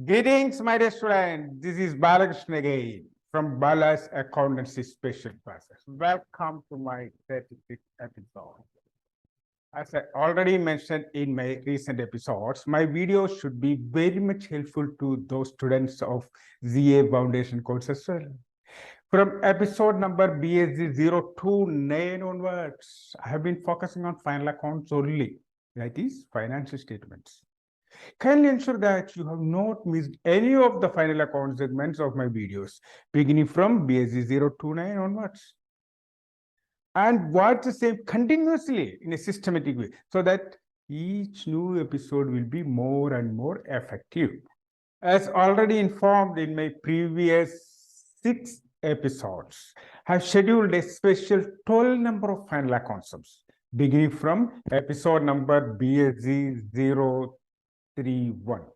Greetings, my dear students. This is Balakrishna again from BALAS Accountancy Special Classes. Welcome to my 36th episode. As I already mentioned in my recent episodes, my videos should be very much helpful to those students of ZA Foundation course as well. From episode number BSc 029 onwards, I have been focusing on final accounts only, that is, financial statements. Kindly ensure that you have not missed any of the final account segments of my videos, beginning from BSc 029 onwards. And watch the same continuously in a systematic way, so that each new episode will be more and more effective. As already informed in my previous 6 episodes, I have scheduled a special 12 number of final account sums, beginning from episode number BSc 031.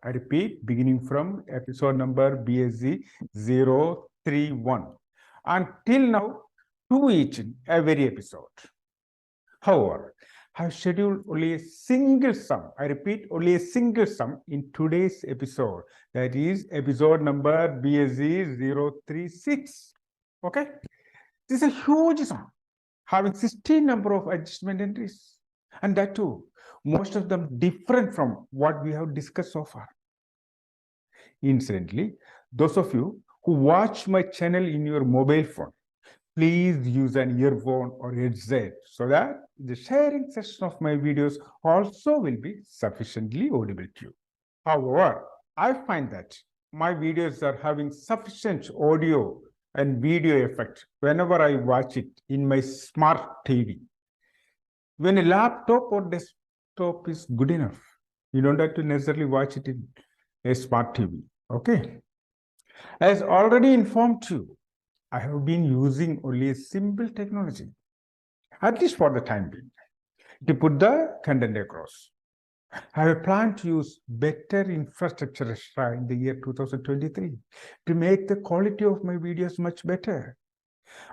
I repeat, beginning from episode number BSc 031. Until now, 2 each in every episode. However, I have scheduled only a single sum. I repeat, only a single sum in today's episode. That is episode number BSc 036. Okay? This is a huge sum, having 16 number of adjustment entries. And that too, most of them different from what we have discussed so far. Incidentally, those of you who watch my channel in your mobile phone, please use an earphone or headset so that the sharing session of my videos also will be sufficiently audible to you. However, I find that my videos are having sufficient audio and video effect whenever I watch it in my smart TV. When a laptop or desktop is good enough, you don't have to necessarily watch it in a smart TV. Okay. As already informed you, I have been using only a simple technology, at least for the time being, to put the content across. I have planned to use better infrastructure extra in the year 2023 to make the quality of my videos much better.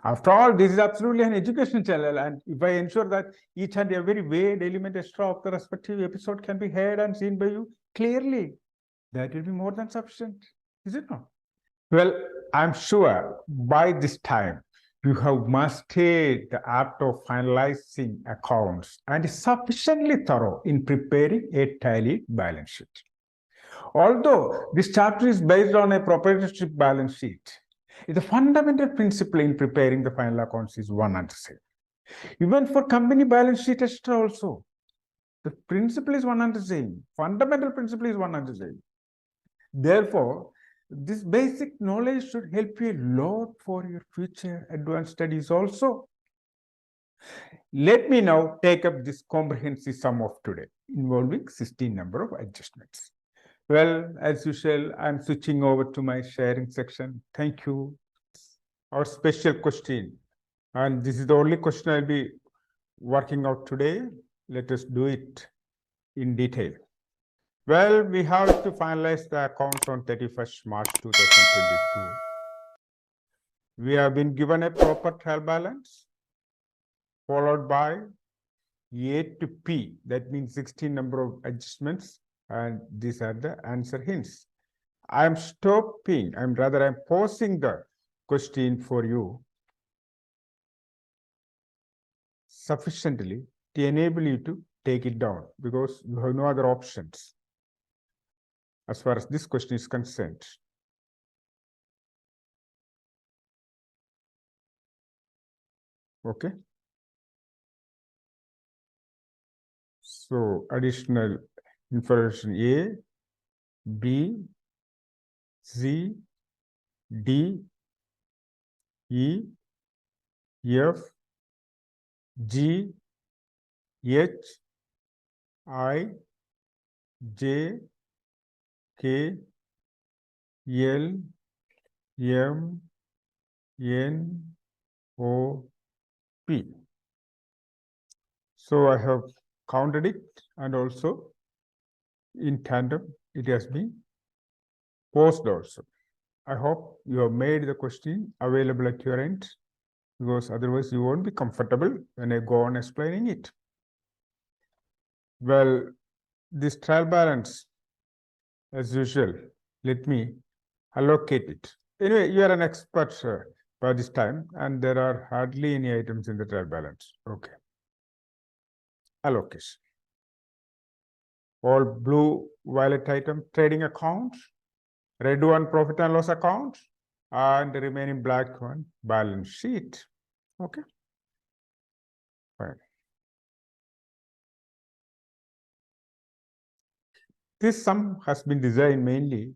After all, this is absolutely an education channel, and if I ensure that each and every weighed element extra of the respective episode can be heard and seen by you clearly, that will be more than sufficient, is it not? Well, I'm sure by this time you have mastered the art of finalizing accounts and is sufficiently thorough in preparing a tally balance sheet. Although this chapter is based on a proprietorship balance sheet, the fundamental principle in preparing the final accounts is one and the same. Even for company balance sheet extra also, the principle is one and the same. Fundamental principle is one and the same. Therefore, this basic knowledge should help you a lot for your future advanced studies also. Let me now take up this comprehensive sum of today, involving 16 number of adjustments. Well, as usual, I'm switching over to my sharing section. Thank you. Our special question, and this is the only question I'll be working out today. Let us do it in detail. Well, we have to finalize the accounts on 31st March 2022. We have been given a proper trial balance, followed by A to P, that means 16 number of adjustments, and these are the answer hints. I'm pausing the question for you sufficiently to enable you to take it down, because you have no other options as far as this question is concerned. Okay. So additional information A, B, C, D, E, F, G, H, I, J, K, L, M, N, O, P. So I have counted it, and also in tandem it has been posed also. I hope you have made the question available at your end, because otherwise you won't be comfortable when I go on explaining it. Well, this trial balance, as usual, Let me allocate it. Anyway, you are an expert by this time, and there are hardly any items in the trial balance. Okay. Allocation. All blue, violet item, trading account, red one, profit and loss account, and the remaining black one, balance sheet. Okay. Fine. This sum has been designed mainly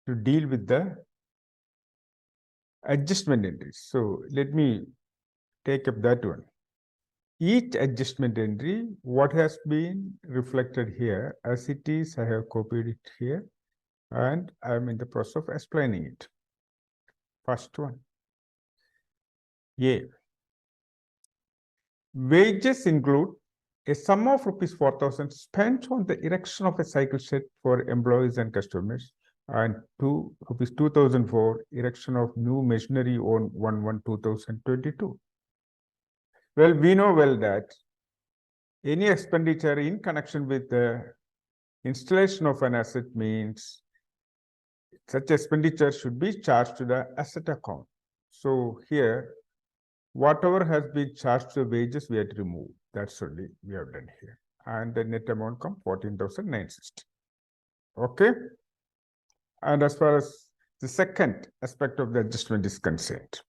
to deal with the adjustment entries. So let me take up that one. Each adjustment entry, what has been reflected here, as it is, I have copied it here, and I am in the process of explaining it. First one. A. Wages include a sum of rupees 4,000 spent on the erection of a cycle shed for employees and customers, and rupees 2,000 for erection of new machinery on 1/1/2022. Well, we know well that any expenditure in connection with the installation of an asset means such expenditure should be charged to the asset account. So here, whatever has been charged to wages, we have to remove. That's only we have done here. And the net amount comes 14,960. Okay. And as far as the second aspect of the adjustment is concerned,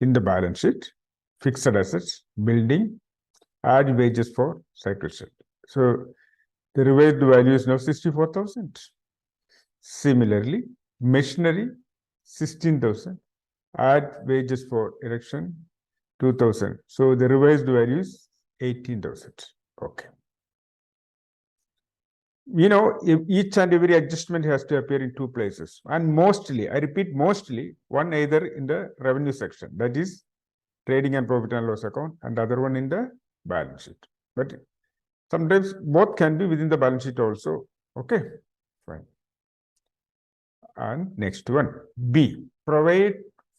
in the balance sheet, fixed assets, building, add wages for cycle shed. So the revised value is now 64,000. Similarly, machinery, 16,000. Add wages for erection, 2,000. So the revised value is 18,000. Okay. You know, each and every adjustment has to appear in two places. And mostly, I repeat, mostly, one either in the revenue section, that is trading and profit and loss account, and the other one in the balance sheet. But sometimes both can be within the balance sheet also. Okay, fine. And next one, B, provide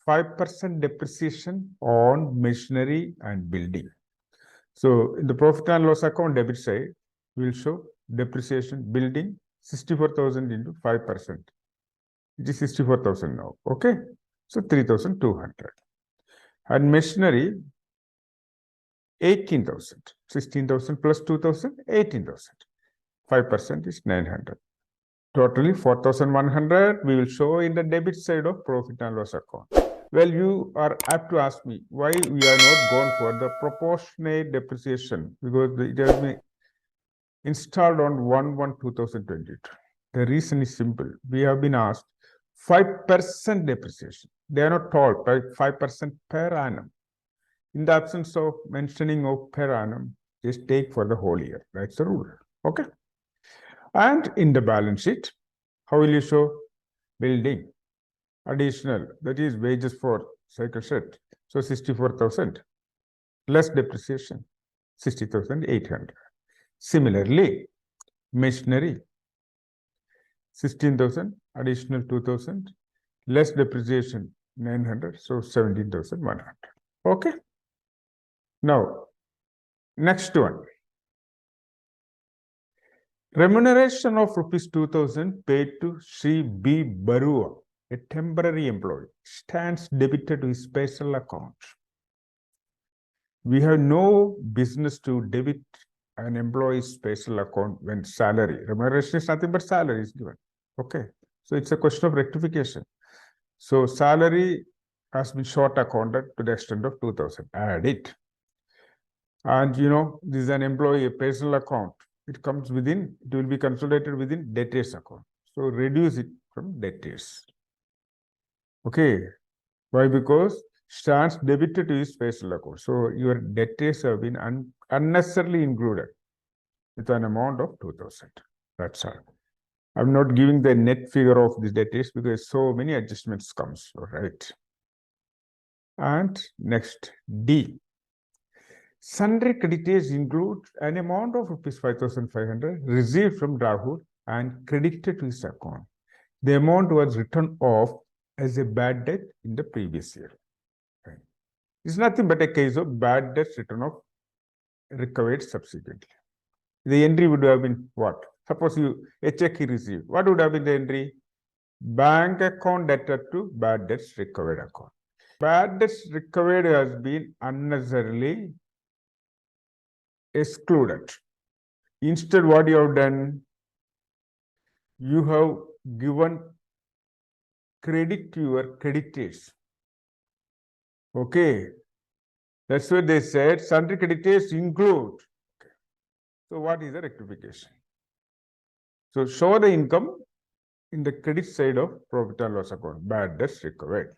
5% depreciation on machinery and building. So in the profit and loss account debit side, we will show depreciation building 64,000 into 5%. It is 64,000 now. Okay, so 3,200. And machinery 18,000. 16,000 plus 2,000, 18,000. 5% is 900. Totally 4,100 we will show in the debit side of profit and loss account. Well, you are apt to ask me why we are not gone for the proportionate depreciation, because it has been installed on 1/1/2022. The reason is simple. We have been asked 5% depreciation. They are not told, right? 5% per annum. In the absence of mentioning of per annum, just take for the whole year. That's the rule. Okay. And in the balance sheet, how will you show? Building additional, that is wages for cycle shed. So 64,000 less depreciation, 60,800. Similarly, machinery 16,000 additional 2,000 less depreciation 900, so 17,100. Okay. Now, next one. Remuneration of rupees 2,000 paid to Sri B. Barua, a temporary employee, stands debited to his special account. We have no business to debit an employee's special account when salary. Remuneration is nothing but salary is given. Okay. So it's a question of rectification. So salary has been short accounted to the extent of 2,000. Add it. And you know, this is an employee, a personal account. It comes within, it will be consolidated within debtors account. So reduce it from debtors. Okay. Why? Because stands debited to his special account. So your debtors have been unnecessarily included with an amount of 2,000. That's all. I'm not giving the net figure of the debtors because so many adjustments comes. All right. And next, D. Sundry creditors include an amount of rupees 5,500 received from Rahul and credited to his account. The amount was written off as a bad debt in the previous year. Right. It's nothing but a case of bad debt written off recovered subsequently. The entry would have been what? Suppose a check he received. What would have been the entry? Bank account debtor to bad debts recovered account. Bad debts recovered has been unnecessarily excluded. Instead, what you have done? You have given credit to your creditors. Okay. That's what they said. Sundry creditors include. Okay. So what is the rectification? So show the income in the credit side of profit and loss account, bad debts recovered.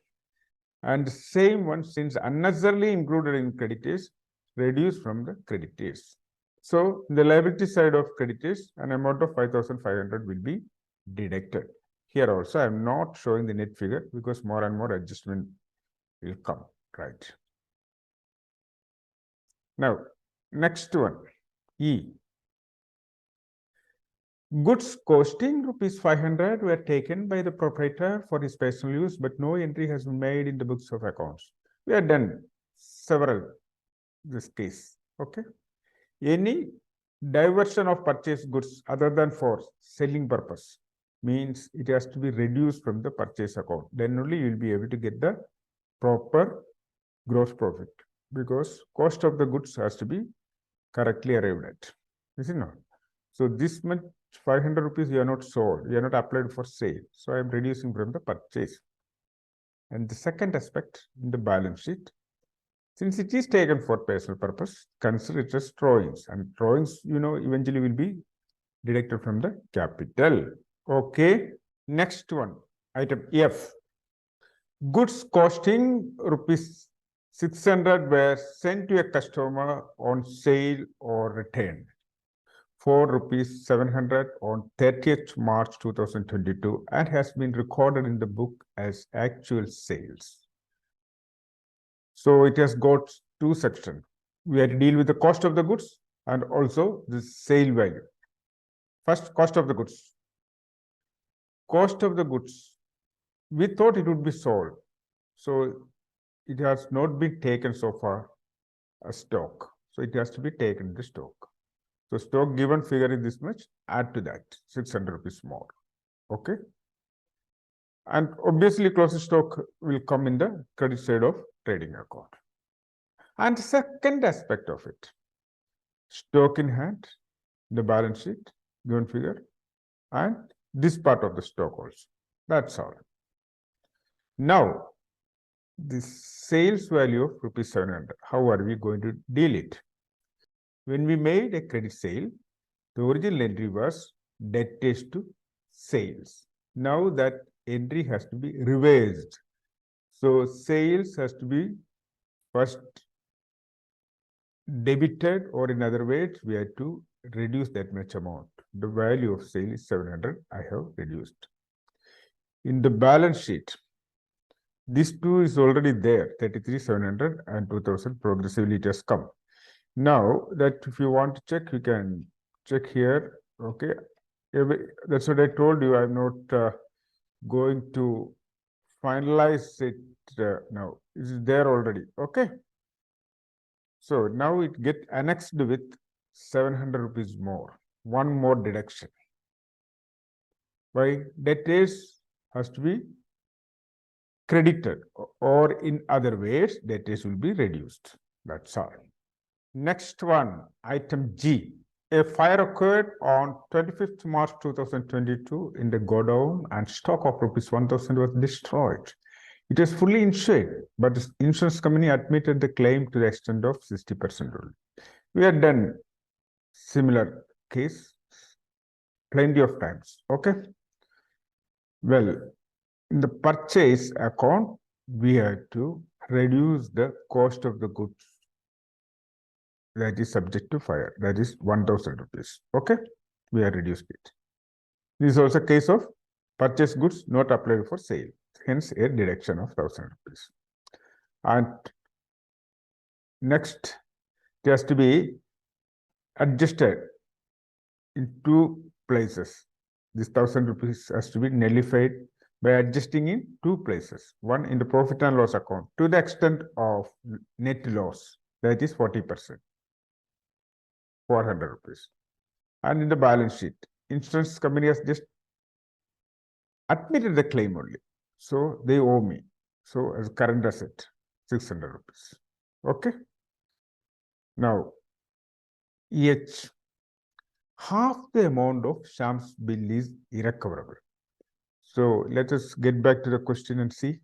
And the same one, since unnecessarily included in creditors, reduced from the creditors. So in the liability side of creditors, an amount of 5,500 will be deducted. Here also, I am not showing the net figure because more and more adjustment will come, right? Now, next one, E. Goods costing ₹500 were taken by the proprietor for his personal use, but no entry has been made in the books of accounts. We have done several this case. Okay. Any diversion of purchased goods other than for selling purpose means it has to be reduced from the purchase account. Then only you will be able to get the proper gross profit, because cost of the goods has to be correctly arrived at. Is it not? So this much 500 rupees you are not sold, you are not applied for sale. So I am reducing from the purchase. And the second aspect in the balance sheet, since it is taken for personal purpose, consider it as drawings. And drawings, eventually will be deducted from the capital. Okay. Next one, item F. Goods costing ₹600 were sent to a customer on sale or returned for ₹700 on 30th March 2022 and has been recorded in the book as actual sales. So it has got two sections. We have to deal with the cost of the goods and also the sale value. First, cost of the goods. Cost of the goods. We thought it would be sold. So it has not been taken so far as stock. So it has to be taken in the stock. So stock given figure is this much, add to that, 600 rupees more. Okay. And obviously closing stock will come in the credit side of trading account. And the second aspect of it, stock in hand, the balance sheet, given figure, and this part of the stock also. That's all. Now, the sales value of ₹700, how are we going to deal it? When we made a credit sale, the original entry was debtors to sales. Now that entry has to be reversed. So sales has to be first debited, or in other words, we have to reduce that much amount. The value of sale is 700. I have reduced. In the balance sheet, this two is already there, 33,700 and 2,000 progressively it has come. Now that if you want to check, you can check here. Okay. That's what I told you. I'm not going to finalize it now. It is there already. Okay. So now it get annexed with 700 rupees more. One more deduction. Why? Debtors has to be credited, or in other ways, debtors will be reduced. That's all. Next one, item G. A fire occurred on 25th March 2022 in the godown and stock of ₹1,000 was destroyed. It was fully insured, but the insurance company admitted the claim to the extent of 60% only. We had done similar case plenty of times. Okay. Well, in the purchase account, we had to reduce the cost of the goods that is subject to fire. That is 1,000 rupees. Okay. We have reduced it. This is also a case of purchase goods not applied for sale. Hence, a deduction of 1,000 rupees. And next, it has to be adjusted in two places. This 1,000 rupees has to be nullified by adjusting in two places. One in the profit and loss account to the extent of net loss, that is 40%, 400 rupees. And in the balance sheet, insurance company has just admitted the claim only. So they owe me. So as current asset, 600 rupees. Okay. Now, EH, half the amount of Shyam's bill is irrecoverable. So let us get back to the question and see.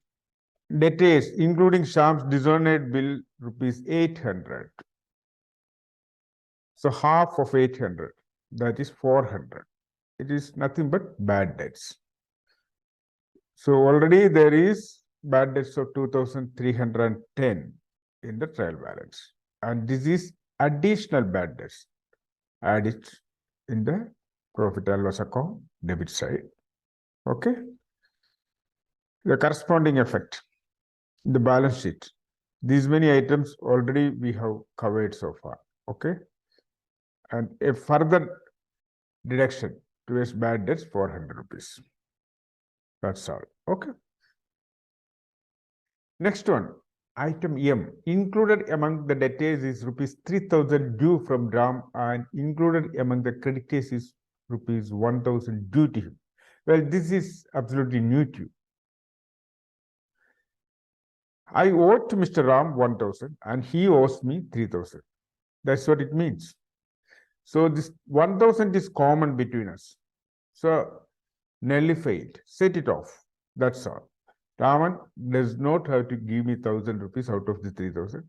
Debtors, including Shyam's dishonored bill, rupees 800. So half of 800, that is 400. It is nothing but bad debts. So already there is bad debts of 2,310 in the trial balance. And this is additional bad debts. Add it in the profit and loss account debit side. Okay. The corresponding effect in the balance sheet. These many items already we have covered so far. Okay. And a further deduction towards bad debts, 400 rupees. That's all. Okay. Next one, item M. Included among the debtors is rupees 3,000 due from Ram, and included among the creditors is rupees 1,000 due to him. Well, this is absolutely new to you. I owe to Mr. Ram 1,000 and he owes me 3,000. That's what it means. So this 1,000 is common between us. So nullify it, set it off. That's all. Raman does not have to give me 1,000 rupees out of the 3,000.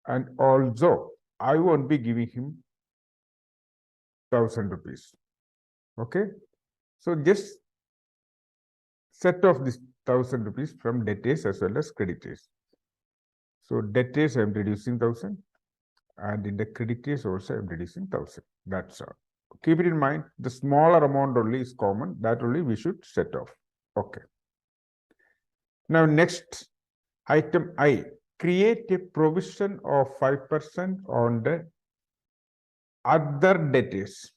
And also, I won't be giving him 1,000 rupees. Okay. So just set off this 1,000 rupees from debtors as well as creditors. So debtors I am reducing 1,000, and in the creditors also I am reducing 1,000. That's all. Keep it in mind, the smaller amount only is common, that only we should set off. Okay. Now next, item I, create a provision of 5% on the other debtors.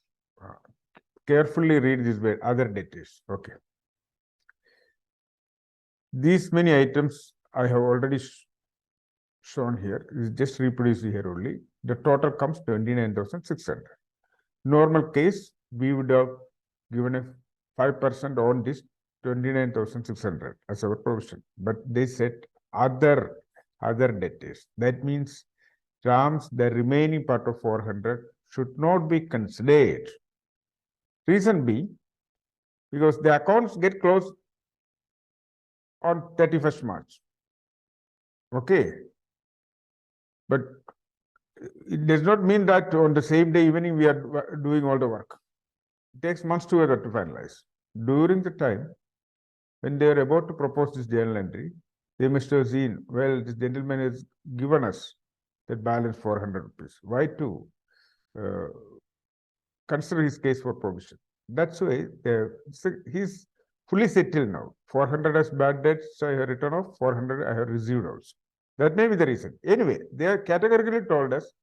Carefully read this word, other debtors. Okay. These many items I have already shown here. Is just reproduced here only. The total comes 29,600. Normal case, we would have given a 5% on this 29,600 as our provision. But they said other debtors. That means Ram's, the remaining part of 400 should not be considered. Reason being, because the accounts get closed on 31st March. Okay. But it does not mean that on the same day evening we are doing all the work. It takes months together to finalize. During the time when they are about to propose this journal entry, they must have seen, well, this gentleman has given us that balance 400 rupees. Why to consider his case for provision? That's why he's fully settled now. 400 as bad debts I have written off, 400 I have received also. That may be the reason. Anyway, they have categorically told us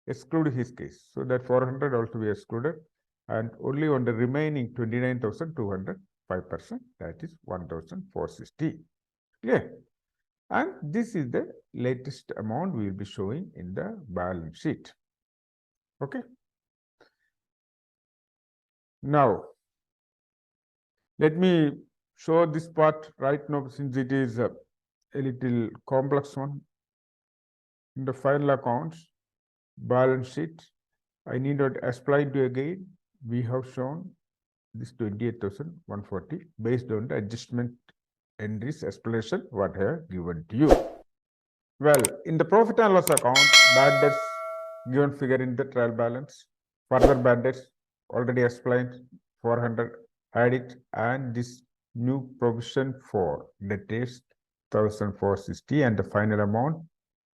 exclude his case. So that 400 also be excluded. And only on the remaining 29,200, 5%, that is 1,460. Clear? And this is the latest amount we will be showing in the balance sheet. Okay. Now, let me show this part right now since it is a little complex one. In the final accounts, balance sheet, I need not explain to you again. We have shown this 28,140 based on the adjustment entries explanation what I have given to you. Well, in the profit and loss account, bad debts given figure in the trial balance. Further bad debts already explained 400 add it, and this new provision for debtors 1,460, and the final amount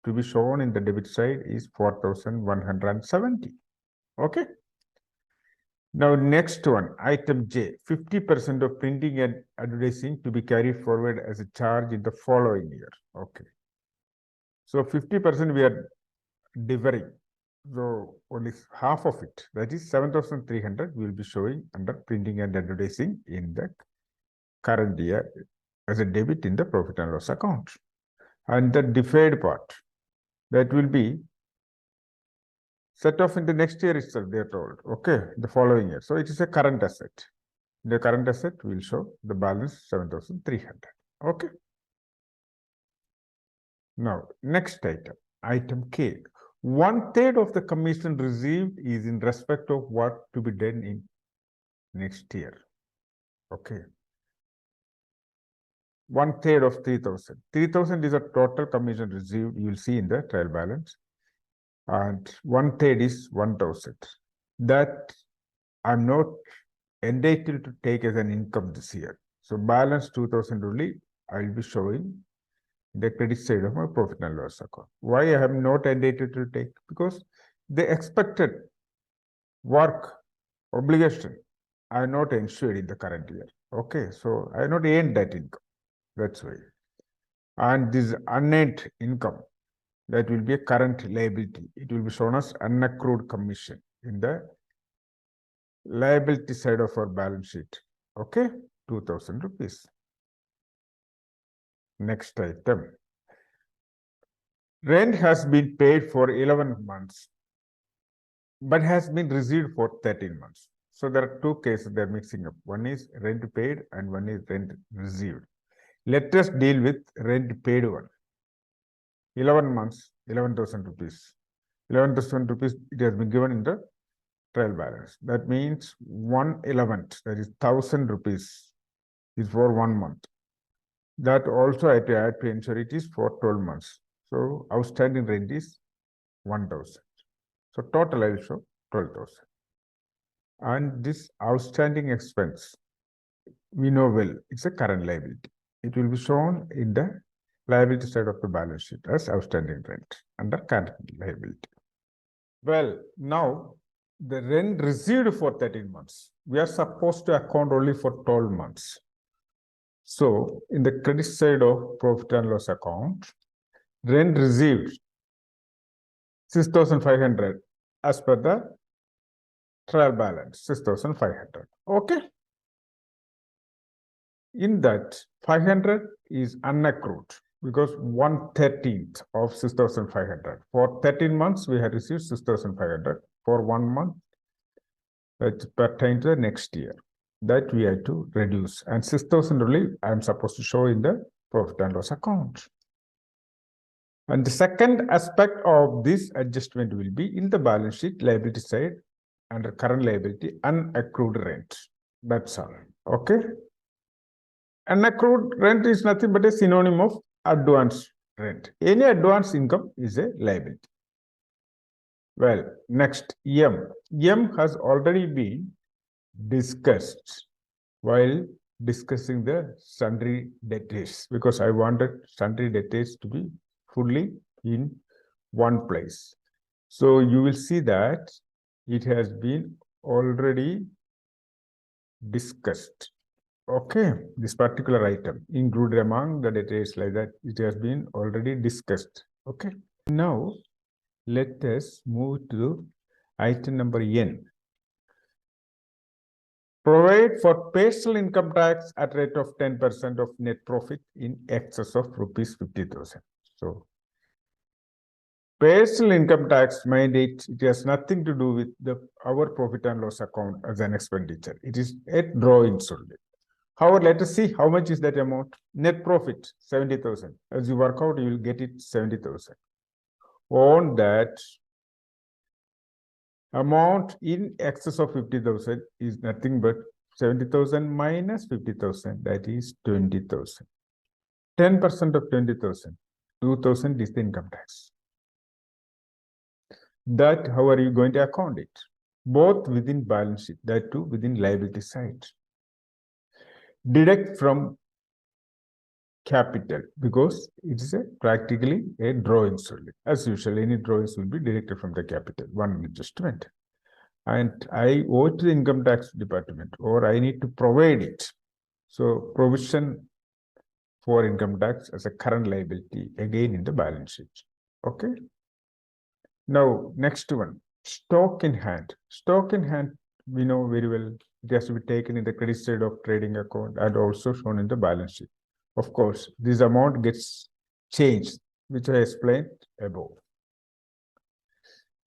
to be shown in the debit side is 4,170. Okay. Now next one, item J, 50% of printing and advertising to be carried forward as a charge in the following year. Okay. So 50% we are deferring. So only half of it, that is 7,300, we will be showing under printing and advertising in the current year as a debit in the profit and loss account. And the deferred part, that will be set off in the next year itself, they are told. Okay, the following year. So it is a current asset. The current asset will show the balance 7,300. Okay. Now, next item, item K. 1/3 of the commission received is in respect of what to be done in next year. Okay. 1/3 of 3,000. 3,000 is a total commission received. You will see in the trial balance. And 1/3 is 1,000. That I'm not entitled to take as an income this year. So balance 2,000 only I will be showing the credit side of my profit and loss account. Why I am not entitled to take? Because the expected work obligation I am not ensured in the current year. Okay, so I have not earned that income. That's why. And this unearned income, that will be a current liability. It will be shown as unaccrued commission in the liability side of our balance sheet. Okay, 2,000 rupees. Next item. Rent has been paid for 11 months, but has been received for 13 months. So there are two cases they're mixing up. One is rent paid and one is rent received. Let us deal with rent paid one. 11 months, 11,000 rupees. 11,000 rupees, it has been given in the trial balance. That means 1/11th, that is 1,000 rupees, is for 1 month. That also I have to add to ensure it is for 12 months. So outstanding rent is 1,000. So total I will show 12,000. And this outstanding expense, we know well, it's a current liability. It will be shown in the liability side of the balance sheet as outstanding rent under current liability. Well, now the rent received for 13 months, we are supposed to account only for 12 months. So in the credit side of profit and loss account, rent received 6,500 as per the trial balance, 6,500. Okay. In that, 500 is unaccrued because 1/13th of 6,500. For 13 months, we have received 6,500. For 1 month, that pertains to the next year. That we have to reduce. And 6,000 only I am supposed to show in the profit and loss account. And the second aspect of this adjustment will be in the balance sheet liability side under current liability unaccrued rent. That's all. Okay. Unaccrued rent is nothing but a synonym of advance rent. Any advance income is a liability. Well, next, M. M has already been discussed while discussing the sundry debtors, because I wanted sundry debtors to be fully in one place. So you will see that it has been already discussed. Okay, this particular item included among the debtors like that, it has been already discussed. Okay, now let us move to item number N. Provide for personal income tax at rate of 10% of net profit in excess of rupees 50,000. So personal income tax mandate, it has nothing to do with our profit and loss account as an expenditure. It is at drawings only. However, let us see how much is that amount. Net profit 70,000. As you work out, you will get it 70,000. On that amount in excess of 50,000 is nothing but 70,000 minus 50,000, that is 20,000. 10% of 20,000, 2,000 is the income tax. That, how are you going to account it? Both within balance sheet, that too within liability side. Deduct from capital because it is practically a drawings only. As usual, any drawings will be deducted from the capital, one adjustment. And I owe to the income tax department or I need to provide it. So provision for income tax as a current liability again in the balance sheet. Okay. Now, next one, stock in hand. Stock in hand, we know very well, it has to be taken in the credit side of trading account and also shown in the balance sheet. Of course, this amount gets changed, which I explained above.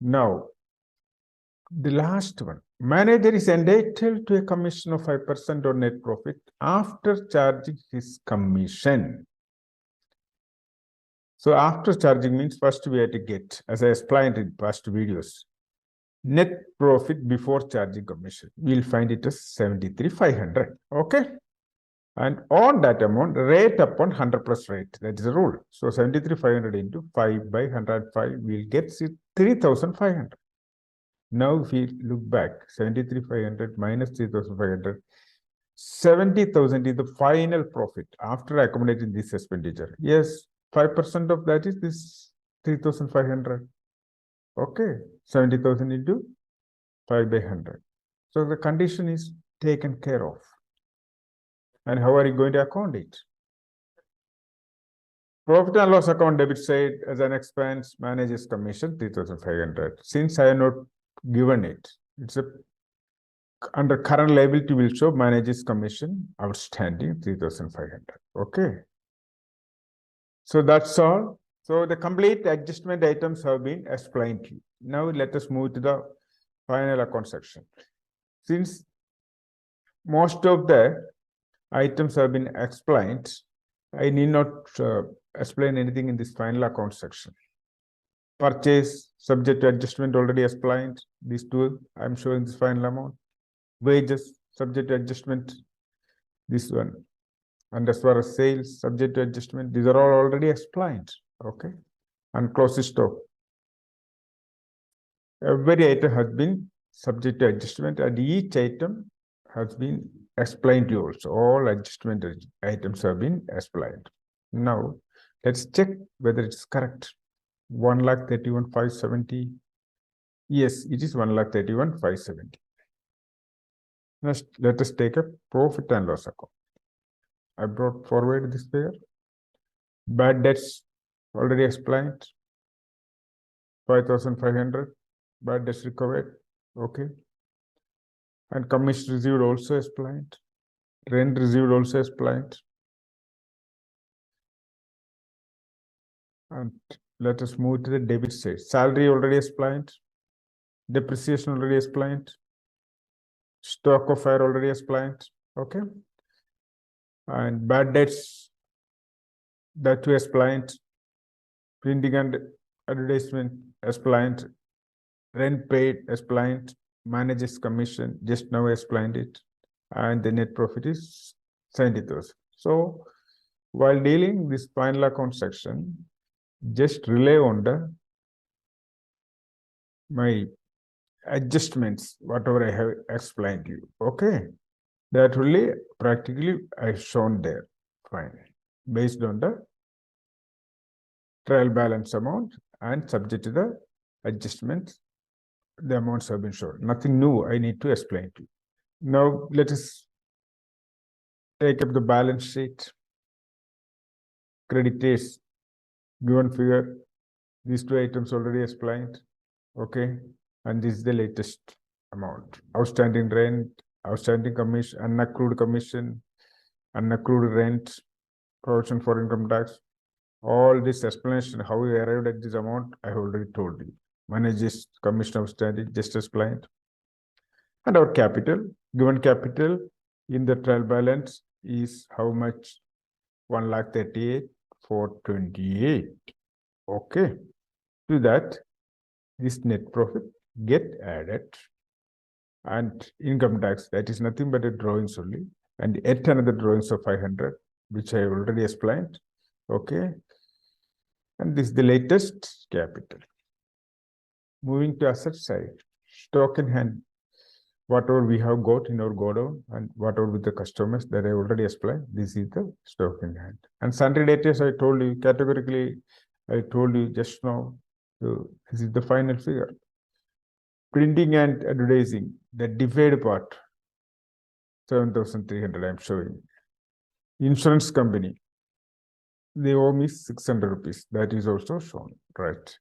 Now, The last one, manager is entitled to a commission of 5% on net profit after charging his commission. So after charging means first we have to get, as I explained in past videos, net profit before charging commission. We'll find it as 73,500. Okay. And on that amount, rate upon 100 plus rate. That is the rule. So 73,500 into 5 by 105, we'll get 3,500. Now if we look back, 73,500 minus 3,500, 70,000 is the final profit after accommodating this expenditure. Yes, 5% of that is this 3,500. Okay, 70,000 into 5 by 100. So the condition is taken care of. And how are you going to account it? Profit and loss account debit side as an expense, manager's commission 3,500. Since I have not given it, it's a under current liability will show manager's commission outstanding 3,500. Okay. So that's all. So the complete adjustment items have been explained to you. Now let us move to the final account section. Since most of the items have been explained, I need not explain anything in this final account section. Purchase, subject to adjustment already explained. These two, I'm showing this final amount. Wages, subject to adjustment, this one. And as far as sales, subject to adjustment, these are all already explained. Okay. And closing stock. Every item has been subject to adjustment, and each item has been explained to you also. All adjustment items have been explained. Now, let's check whether it's correct. 1,31,570. Yes, it is 1,31,570. Next, let us take a profit and loss account. I brought forward this figure. Bad debts already explained. 5,500. Bad debts recovered. Okay. And commission received also explained. Rent received also explained. And let us move to the debit side. Salary already explained. Depreciation already explained. Stock of hire already explained. Okay. And bad debts, that we explained. Printing and advertisement explained. Rent paid explained. Manager's commission just now explained it. And the net profit is 70,000. So while dealing this final account section, just rely on my adjustments, whatever I have explained to you. Okay. That really practically I shown there. Fine. Based on the trial balance amount and subject to the adjustments, the amounts have been shown. Nothing new I need to explain to you. Now let us take up the balance sheet. Creditors, given figure, these two items already explained. Okay. And this is the latest amount. Outstanding rent, outstanding commission, unaccrued rent, provision for income tax. All this explanation, how we arrived at this amount, I have already told you. Manager's commission outstanding, just explained. And our capital, given capital in the trial balance is how much? 1,38,428. Okay. To that, this net profit get added. And income tax, that is nothing but a drawings only. And yet another drawings of 500, which I already explained. Okay. And this is the latest capital. Moving to asset side, stock in hand, whatever we have got in our godown and whatever with the customers that I already explained, this is the stock in hand. And sundry debtors, I told you categorically, I told you just now, so this is the final figure. Printing and advertising, the deferred part, 7,300 I'm showing. Insurance company, they owe me 600 rupees. That is also shown, right?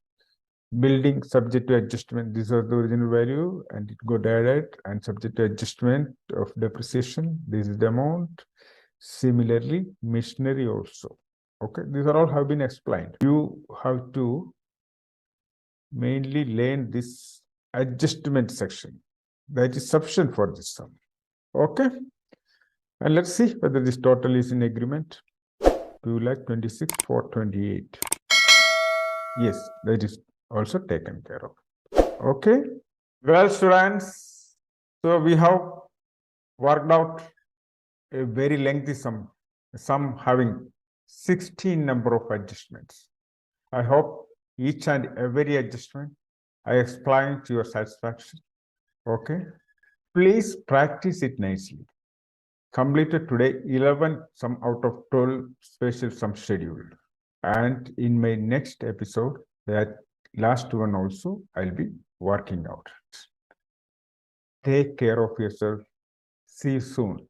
Building subject to adjustment, these are the original value and it got added, and subject to adjustment of depreciation, this is the amount. Similarly, machinery also. Okay, these are all have been explained. You have to mainly learn this adjustment section. That is sufficient for this sum. Okay. And let's see whether this total is in agreement. 2,26,428. Yes, that is also taken care of. Okay. Well, students, so we have worked out a very lengthy sum having 16 number of adjustments. I hope each and every adjustment I explained to your satisfaction. Okay. Please practice it nicely. Completed today 11 sum out of 12 special sum scheduled. And in my next episode, that last one also, I'll be working out. Take care of yourself. See you soon.